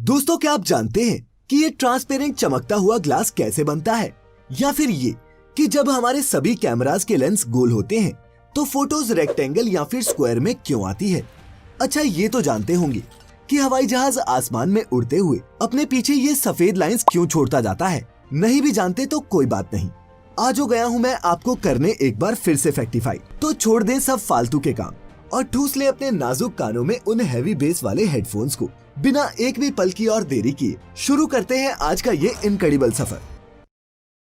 दोस्तों क्या आप जानते हैं कि ये ट्रांसपेरेंट चमकता हुआ ग्लास कैसे बनता है, या फिर ये कि जब हमारे सभी कैमरास के लेंस गोल होते हैं तो फोटोज रेक्टेंगल या फिर स्क्वायर में क्यों आती है। अच्छा ये तो जानते होंगे कि हवाई जहाज आसमान में उड़ते हुए अपने पीछे ये सफेद लाइंस क्यों छोड़ता जाता है। नहीं भी जानते तो कोई बात नहीं, आज हो गया हूँ मैं आपको करने एक बार फिर से फैक्टिफाई। तो छोड़ दें सब फालतू के काम और ठूस ले अपने नाजुक कानों में उन हैवी बेस वाले हेडफोन्स को। बिना एक भी पल की और देरी किए शुरू करते हैं आज का ये इनक्रेडिबल सफर।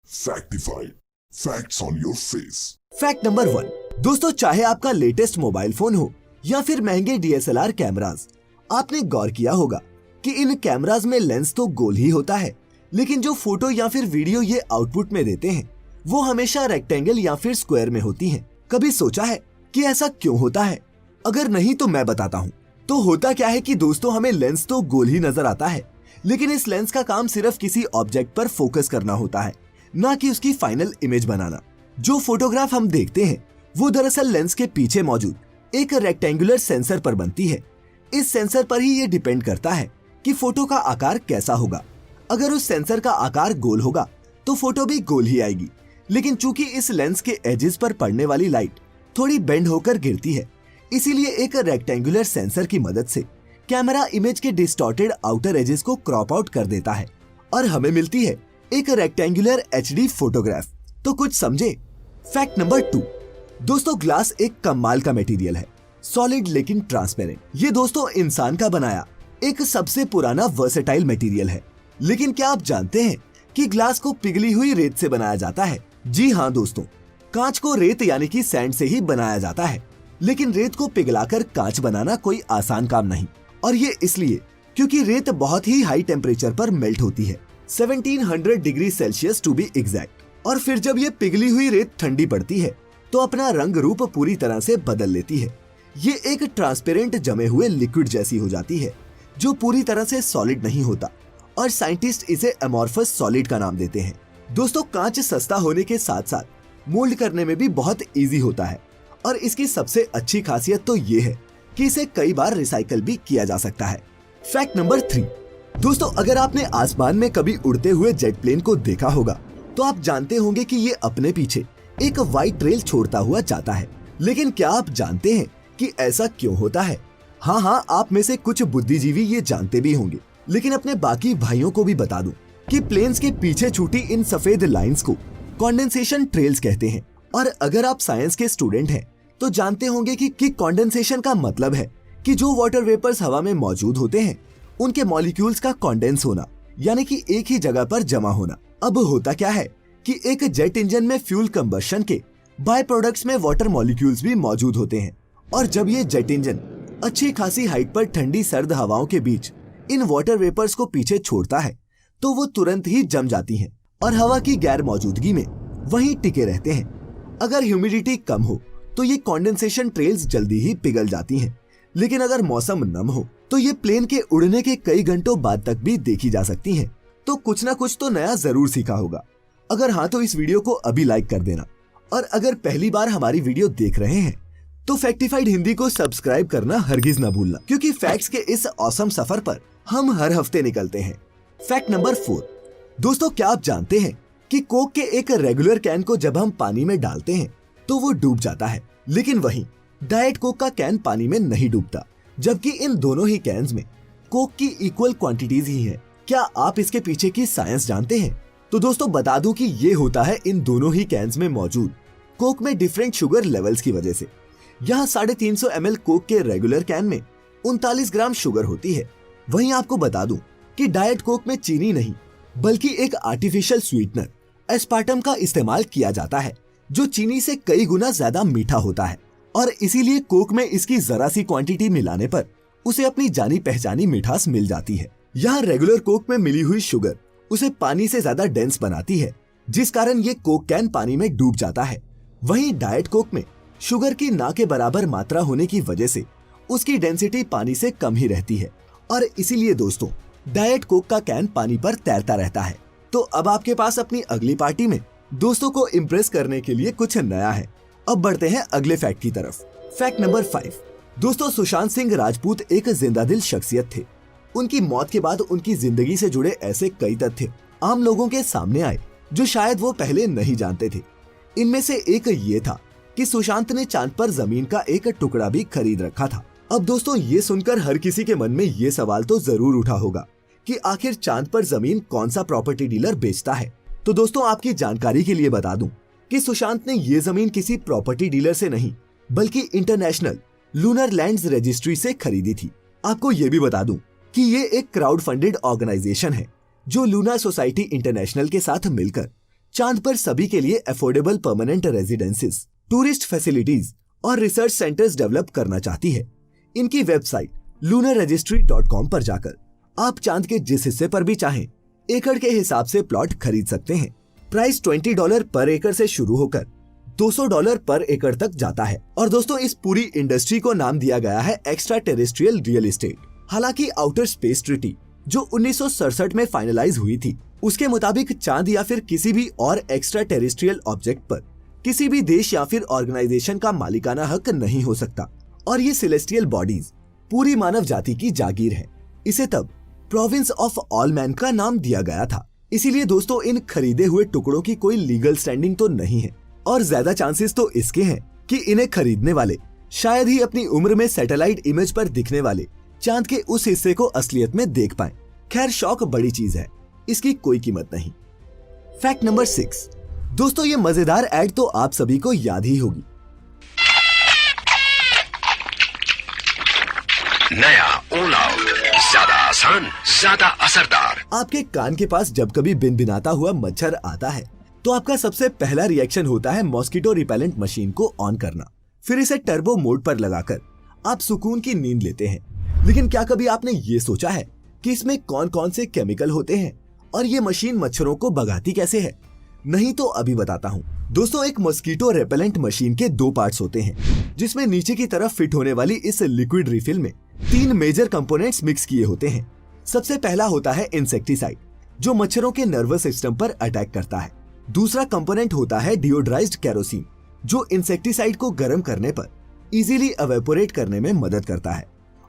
Factified, facts on your face. Fact number 1, दोस्तों चाहे आपका लेटेस्ट मोबाइल फोन हो या फिर महंगे DSLR कैमरास, आपने गौर किया होगा कि इन कैमरास में लेंस तो गोल ही होता है, लेकिन जो फोटो या फिर वीडियो ये आउटपुट में देते हैं वो हमेशा रेक्टेंगल या फिर स्क्वायर में होती हैं। कभी सोचा है कि ऐसा क्यों होता है? अगर नहीं तो मैं बताता हूँ। तो होता क्या है कि दोस्तों हमें लेंस तो गोल ही नजर आता है, लेकिन इस लेंस का काम सिर्फ किसी ऑब्जेक्ट पर फोकस करना होता है, ना कि उसकी फाइनल इमेज बनाना। जो फोटोग्राफ हम देखते हैं वो दरअसल लेंस के पीछे मौजूद एक रेक्टेंगुलर सेंसर पर बनती है। इस सेंसर पर ही ये डिपेंड करता है कि फोटो का आकार कैसा होगा। अगर उस सेंसर का आकार गोल होगा तो फोटो भी गोल ही आएगी, लेकिन चूंकि इस लेंस के एजेस पर पड़ने वाली लाइट थोड़ी बेंड होकर गिरती है, इसीलिए एक रेक्टेंगुलर सेंसर की मदद से कैमरा इमेज के डिस्टॉर्टेड आउटर एजेस को क्रॉप आउट कर देता है और हमें मिलती है एक रेक्टेंगुलर HD फोटोग्राफ। तो कुछ समझे? फैक्ट नंबर 2, दोस्तों ग्लास एक कमाल का मटेरियल है, सॉलिड लेकिन ट्रांसपेरेंट। ये दोस्तों इंसान का बनाया एक सबसे पुराना वर्सेटाइल मटेरियल है। लेकिन क्या आप जानते हैं कि ग्लास को पिघली हुई रेत से बनाया जाता है? जी हाँ दोस्तों, कांच को रेत यानी कि सैंड से ही बनाया जाता है, लेकिन रेत को पिघलाकर कांच बनाना कोई आसान काम नहीं। और ये इसलिए क्योंकि रेत बहुत ही हाई टेम्परेचर पर मेल्ट होती है, 1700 degree Celsius to be exact. और फिर जब ये पिघली हुई रेत ठंडी पड़ती है तो अपना रंग रूप पूरी तरह से बदल लेती है। ये एक ट्रांसपेरेंट जमे हुए लिक्विड जैसी हो जाती है जो पूरी तरह से सॉलिड नहीं होता, और साइंटिस्ट इसे अमॉर्फस सॉलिड का नाम देते हैं। दोस्तों कांच सस्ता होने के साथ साथ मोल्ड करने में भी बहुत इजी होता है, और इसकी सबसे अच्छी खासियत तो ये है कि इसे कई बार रिसाइकल भी किया जा सकता है। फैक्ट नंबर 3, दोस्तों अगर आपने आसमान में कभी उड़ते हुए जेट प्लेन को देखा होगा तो आप जानते होंगे कि ये अपने पीछे एक वाइट ट्रेल छोड़ता हुआ जाता है। लेकिन क्या आप जानते हैं कि ऐसा क्यों होता है? हाँ, आप में से कुछ बुद्धिजीवी ये जानते भी होंगे, लेकिन अपने बाकी भाइयों को भी बता दूं कि प्लेन्स के पीछे छूटी इन सफेद लाइंस को कॉन्डेंसेशन ट्रेल्स कहते हैं। और अगर आप साइंस के स्टूडेंट हैं तो जानते होंगे कि कॉन्डेंसेशन का मतलब है कि जो वाटर वेपर्स हवा में मौजूद होते हैं उनके मॉलिक्यूल्स का कॉन्डेंस होना, यानी कि एक ही जगह पर जमा होना। अब होता क्या है कि एक जेट इंजन में फ्यूल कंबशन के बाय प्रोडक्ट्स में वाटर मॉलिक्यूल्स भी मौजूद होते हैं, और जब ये जेट इंजन अच्छी खासी हाइट पर ठंडी सर्द हवाओं के बीच इन वाटर वेपर्स को पीछे छोड़ता है तो वो तुरंत ही जम जाती हैं और हवा की गैर मौजूदगी में वहीं टिके रहते हैं। अगर ह्यूमिडिटी कम हो तो ये कॉन्डेंसेशन ट्रेल्स जल्दी ही पिघल जाती हैं, लेकिन अगर मौसम नम हो तो ये प्लेन के उड़ने के कई घंटों बाद तक भी देखी जा सकती हैं। तो कुछ ना कुछ तो नया जरूर सीखा होगा। अगर हाँ तो इस वीडियो को अभी लाइक कर देना, और अगर पहली बार हमारी वीडियो देख रहे हैं तो फैक्टिफाइड हिंदी को सब्सक्राइब करना हरगिज न भूलना, क्योंकि फैक्ट्स के इस ऑसम सफर पर हम हर हफ्ते निकलते हैं। फैक्ट नंबर 4, दोस्तों क्या आप जानते हैं कि कोक के एक रेगुलर कैन को जब हम पानी में डालते हैं तो वो डूब जाता है, लेकिन वहीं डाइट कोक का कैन पानी में नहीं डूबता, जबकि इन दोनों ही कैन्स में कोक की इक्वल क्वांटिटीज ही हैं। क्या आप इसके पीछे की साइंस जानते हैं? तो दोस्तों बता दूं कि ये होता है इन दोनों ही कैन्स में मौजूद कोक में डिफरेंट शुगर लेवल्स की वजह से। यहाँ 350 ml कोक के रेगुलर कैन में 39 ग्राम शुगर होती है। वहीं आपको बता दूं कि डाइट कोक में चीनी नहीं बल्कि एक आर्टिफिशियल स्वीटनर एस्पार्टम का इस्तेमाल किया जाता है, जो चीनी से कई गुना ज्यादा मीठा होता है, और इसीलिए कोक में इसकी जरा सी क्वांटिटी मिलाने पर उसे अपनी जानी पहचानी मिठास मिल जाती है। यहाँ रेगुलर कोक में मिली हुई शुगर उसे पानी से ज्यादा डेंस बनाती है, जिस कारण ये कोक कैन पानी में डूब जाता है। वहीं डाइट कोक में शुगर की ना के बराबर मात्रा होने की वजह से उसकी डेंसिटी पानी से कम ही रहती है, और इसीलिए दोस्तों डाइट कोक का कैन पानी पर तैरता रहता है। तो अब आपके पास अपनी अगली पार्टी में दोस्तों को इम्प्रेस करने के लिए कुछ नया है। अब बढ़ते हैं अगले फैक्ट की तरफ। फैक्ट नंबर 5, दोस्तों सुशांत सिंह राजपूत एक जिंदादिल शख्सियत थे। उनकी मौत के बाद उनकी जिंदगी से जुड़े ऐसे कई तथ्य आम लोगों के सामने आए जो शायद वो पहले नहीं जानते थे। इनमें से एक ये था कि सुशांत ने चांद पर जमीन का एक टुकड़ा भी खरीद रखा था। अब दोस्तों, ये सुनकर हर किसी के मन में ये सवाल तो जरूर उठा होगा कि आखिर चांद पर जमीन कौन सा प्रॉपर्टी डीलर बेचता है। तो दोस्तों, आपकी जानकारी के लिए बता दूं कि सुशांत ने ये जमीन किसी प्रॉपर्टी डीलर से नहीं बल्कि इंटरनेशनल लूनर लैंड्स रजिस्ट्री से खरीदी थी। आपको ये भी बता दूं कि ये एक क्राउड फंडेड ऑर्गेनाइजेशन है जो लूनर सोसाइटी इंटरनेशनल के साथ मिलकर चांद पर सभी के लिए affordable permanent residences, tourist facilities और रिसर्च सेंटर्स डेवलप करना चाहती है। इनकी वेबसाइट lunarregistry.com पर जाकर आप चांद के जिस हिस्से पर भी चाहें एकड़ के हिसाब से प्लॉट खरीद सकते हैं। प्राइस $20 पर एकड़ से शुरू होकर $200 पर एकड़ तक जाता है। और दोस्तों, इस पूरी इंडस्ट्री को नाम दिया गया है एक्स्ट्रा टेरेस्ट्रियल रियल एस्टेट। हालांकि आउटर स्पेस ट्रीटी जो 1967 में फाइनलाइज हुई थी, उसके मुताबिक चांद या फिर किसी भी और एक्स्ट्रा टेरेस्ट्रियल ऑब्जेक्ट पर किसी भी देश या फिर ऑर्गेनाइजेशन का मालिकाना हक नहीं हो सकता। और ये सेलेस्टियल बॉडीज पूरी मानव जाति की जागीर है। इसे तब प्रोविंस ऑफ ऑल मैन का नाम दिया गया था। इसीलिए दोस्तों, इन खरीदे हुए टुकड़ों की कोई लीगल स्टैंडिंग तो नहीं है और ज्यादा चांसेस तो इसके हैं कि इन्हें खरीदने वाले शायद ही अपनी उम्र में सैटेलाइट इमेज पर दिखने वाले चांद के उस हिस्से को असलियत में देख पाएं। खैर, शौक बड़ी चीज है, इसकी कोई कीमत नहीं। Fact number 6। दोस्तों, ये मजेदार ऐड तो आप सभी को याद ही होगी। नया ऑल आउट, ज्यादा आसान, ज्यादा असरदार। आपके कान के पास जब कभी बिनबिनाता हुआ मच्छर आता है तो आपका सबसे पहला रिएक्शन होता है मॉस्किटो रिपेलेंट मशीन को ऑन करना। फिर इसे टर्बो मोड पर लगाकर आप सुकून की नींद लेते हैं। लेकिन क्या कभी आपने ये सोचा है कि इसमें कौन कौन से केमिकल होते हैं और ये मशीन मच्छरों को भगाती कैसे है? नहीं तो अभी बताता हूँ। दोस्तों, एक मॉस्किटो रेपेलेंट मशीन के 2 पार्ट्स होते हैं, जिसमें नीचे की तरफ फिट होने वाली इस लिक्विड रिफिल में 3 मेजर कंपोनेंट्स मिक्स किए होते हैं। सबसे पहला होता है इंसेक्टिसाइड, जो मच्छरों के नर्वस सिस्टम पर अटैक करता है। दूसरा कंपोनेंट होता है डिओड्राइज्ड केरोसिन, जो इंसेक्टिसाइड को गर्म करने पर इजीली एवेपोरेट करने में मदद करता है।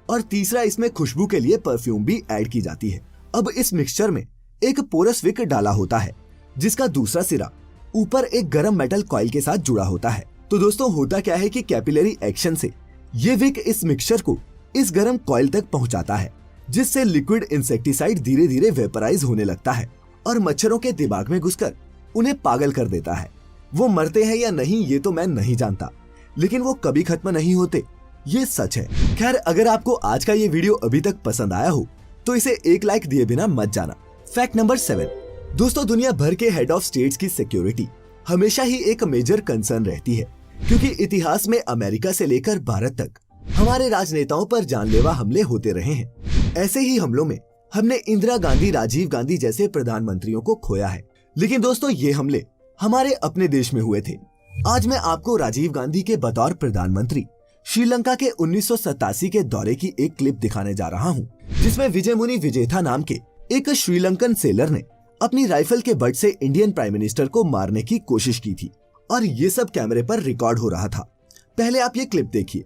और तीसरा, इसमें खुशबू के लिए परफ्यूम भी ऐड की जाती है। अब इस मिक्सचर में एक पोरस विक डाला होता है, जिसका दूसरा सिरा ऊपर एक गर्म मेटल कॉइल के साथ जुड़ा होता है। तो दोस्तों, होता क्या है कि कैपिलरी एक्शन से ये विक इस मिक्सचर को इस गर्म कॉइल तक पहुंचाता है, जिससे लिक्विड इंसेक्टिसाइड धीरे धीरे वेपराइज होने लगता है और मच्छरों के दिमाग में घुसकर उन्हें पागल कर देता है। वो मरते हैं या नहीं ये तो मैं नहीं जानता, लेकिन वो कभी खत्म नहीं होते, ये सच है। खैर, अगर आपको आज का ये वीडियो अभी तक पसंद आया हो तो इसे एक लाइक दिए बिना मत जाना। Fact number 7। दोस्तों, दुनिया भर के हेड ऑफ स्टेट्स की सिक्योरिटी हमेशा ही एक मेजर कंसर्न रहती है, क्योंकि इतिहास में अमेरिका से लेकर भारत तक हमारे राजनेताओं पर जानलेवा हमले होते रहे हैं। ऐसे ही हमलों में हमने इंदिरा गांधी, राजीव गांधी जैसे प्रधानमंत्रियों को खोया है। लेकिन दोस्तों, ये हमले हमारे अपने देश में हुए थे। आज मैं आपको राजीव गांधी के बतौर प्रधानमंत्री श्रीलंका के 1987 के दौरे की एक क्लिप दिखाने जा रहा हूँ, जिसमें विजय मुनि विजेथा नाम के एक श्रीलंकन सेलर ने अपनी राइफल के बट से इंडियन प्राइम मिनिस्टर को मारने की कोशिश की थी और ये सब कैमरे पर रिकॉर्ड हो रहा था। पहले आप ये क्लिप देखिए।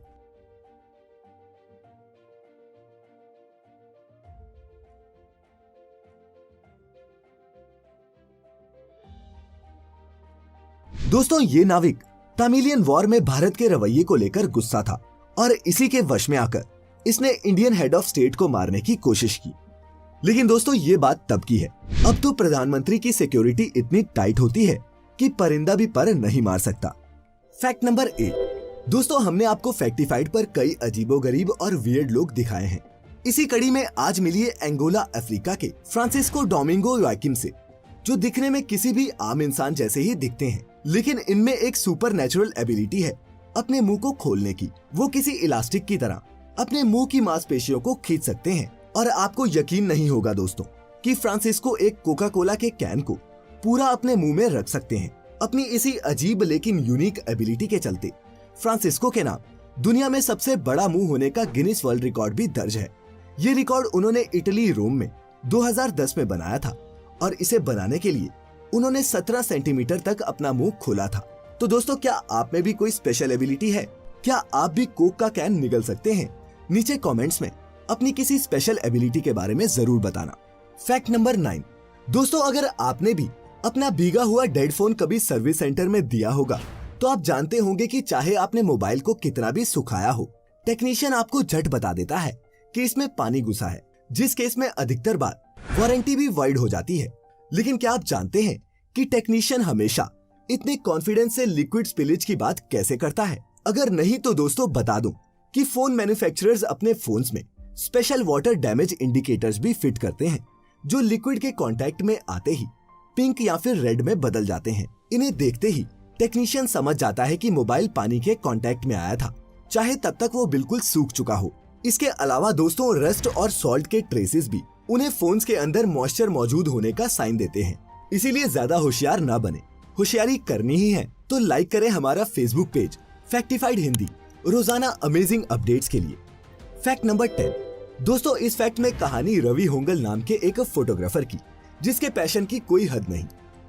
दोस्तों, ये नाविक तमिलियन वॉर में भारत के रवैये को लेकर गुस्सा था और इसी के वश में आकर इसने इंडियन हेड ऑफ स्टेट को मारने की कोशिश की। लेकिन दोस्तों, ये बात तब की है। अब तो प्रधानमंत्री की सिक्योरिटी इतनी टाइट होती है कि परिंदा भी पर नहीं मार सकता। Fact number 8। दोस्तों, हमने आपको फैक्टिफाइड पर कई अजीबोगरीब और वियर्ड लोग दिखाए हैं। इसी कड़ी में आज मिलिए एंगोला अफ्रीका के फ्रांसिस्को डोमिंगो योआकिम से, जो दिखने में किसी भी आम इंसान जैसे ही दिखते हैं, लेकिन इनमें एक सुपर नेचुरल एबिलिटी है अपने मुंह को खोलने की। वो किसी इलास्टिक की तरह अपने मुंह की मांसपेशियों को खींच सकते हैं। और आपको यकीन नहीं होगा दोस्तों कि फ्रांसिस्को एक कोका कोला के कैन को पूरा अपने मुंह में रख सकते हैं। अपनी इसी अजीब लेकिन यूनिक एबिलिटी के चलते फ्रांसिस्को के नाम दुनिया में सबसे बड़ा मुंह होने का गिनीज वर्ल्ड रिकॉर्ड भी दर्ज है। ये रिकॉर्ड उन्होंने इटली रोम में 2010 में बनाया था और इसे बनाने के लिए उन्होंने 17 सेंटीमीटर तक अपना मुंह खोला था। तो दोस्तों, क्या आप में भी कोई स्पेशल एबिलिटी है? क्या आप भी कोक का कैन निगल सकते हैं? नीचे कमेंट्स में अपनी किसी स्पेशल एबिलिटी के बारे में जरूर बताना। Fact number 9। दोस्तों, अगर आपने भी अपना भीगा हुआ डेड फोन कभी सर्विस सेंटर में दिया होगा तो आप जानते होंगे कि चाहे आपने मोबाइल को कितना भी सुखाया हो, टेक्नीशियन आपको झट बता देता है कि इसमें पानी घुसा है, जिस केस में अधिकतर बार वारंटी भी वाइड हो जाती है। लेकिन क्या आप जानते हैं कि टेक्नीशियन हमेशा इतने कॉन्फिडेंस से लिक्विड स्पिलेज की बात कैसे करता है? अगर नहीं तो दोस्तों बता दूं कि फोन मैन्युफैक्चरर्स अपने फोन्स में स्पेशल वाटर डैमेज इंडिकेटर्स भी फिट करते हैं, जो लिक्विड के कांटेक्ट में आते ही पिंक या फिर रेड में बदल जाते हैं। इन्हें देखते ही टेक्नीशियन समझ जाता है कि मोबाइल पानी के कांटेक्ट में आया था, चाहे तब तक वो बिल्कुल सूख चुका हो। इसके अलावा दोस्तों, रस्ट और सॉल्ट के ट्रेसेस भी उन्हें फोन्स के अंदर मॉइस्चर मौजूद होने का साइन देते हैं। इसीलिए ज्यादा होशियार ना बने। होशियारी करनी ही है तो लाइक करें हमारा फेसबुक पेज फैक्टिफाइड हिंदी रोजाना अमेजिंग अपडेट्स के लिए। Fact number 10। दोस्तों, इस फैक्ट में कहानी रवि होंगल नाम के एक फोटोग्राफर की, जिसके पैशन की कोई हद नहीं।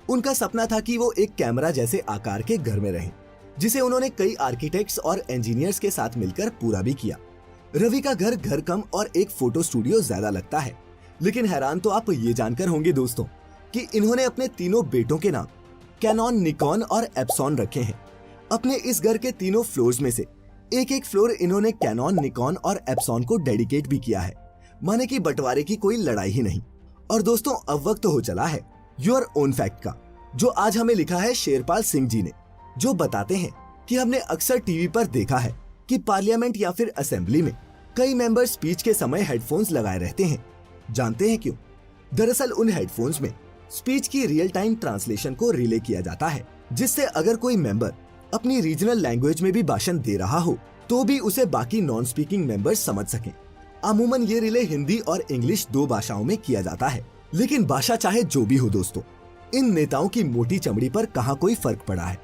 उनका सपना था कि वो एक कैमरा जैसे आकार के घर में रहें, जिसे उन्होंने कई आर्किटेक्ट्स और इंजीनियर्स के साथ मिलकर पूरा भी किया। रवि का घर कम और एक फोटो स्टूडियो ज्यादा लगता है, लेकिन हैरान तो आप ये जानकर होंगे दोस्तों कि इन्होंने अपने तीनों बेटों के नाम कैनॉन, निकॉन और एप्सॉन रखे हैं। अपने इस घर के तीनों फ्लोर्स में से एक फ्लोर इन्होंने कैनॉन, निकॉन और एप्सॉन को डेडिकेट भी किया है, माने कि बंटवारे की कोई लड़ाई ही नहीं। और दोस्तों, अब वक्त हो चला है योर ओन फैक्ट का, जो आज हमें लिखा है शेरपाल सिंह जी ने, जो बताते हैं कि हमने अक्सर टीवी पर देखा है कि पार्लियामेंट या फिर असेंबली में कई मेंबर स्पीच के समय हेडफोन्स लगाए रहते हैं। जानते हैं क्यों? दरअसल उन हेडफोन्स में स्पीच की रियल टाइम ट्रांसलेशन को रिले किया जाता है, जिससे अगर कोई मेंबर अपनी रीजनल लैंग्वेज में भी भाषण दे रहा हो तो भी उसे बाकी नॉन स्पीकिंग मेंबर्स समझ सकें। अमूमन ये रिले हिंदी और इंग्लिश 2 भाषाओं में किया जाता है, लेकिन भाषा चाहे जो भी हो दोस्तों, इन नेताओं की मोटी चमड़ी पर कहाँ कोई फर्क पड़ा है।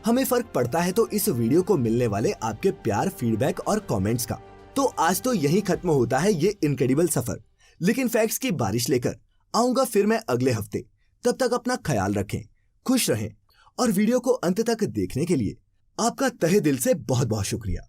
हमें फर्क पड़ता है तो इस वीडियो को मिलने वाले आपके प्यार, फीडबैक और कमेंट्स का। तो आज तो यही खत्म होता है ये इनक्रेडिबल सफर, लेकिन फैक्ट्स की बारिश लेकर आऊंगा फिर मैं अगले हफ्ते। तब तक अपना ख्याल रखें, खुश रहें और वीडियो को अंत तक देखने के लिए आपका तहे दिल से बहुत बहुत शुक्रिया।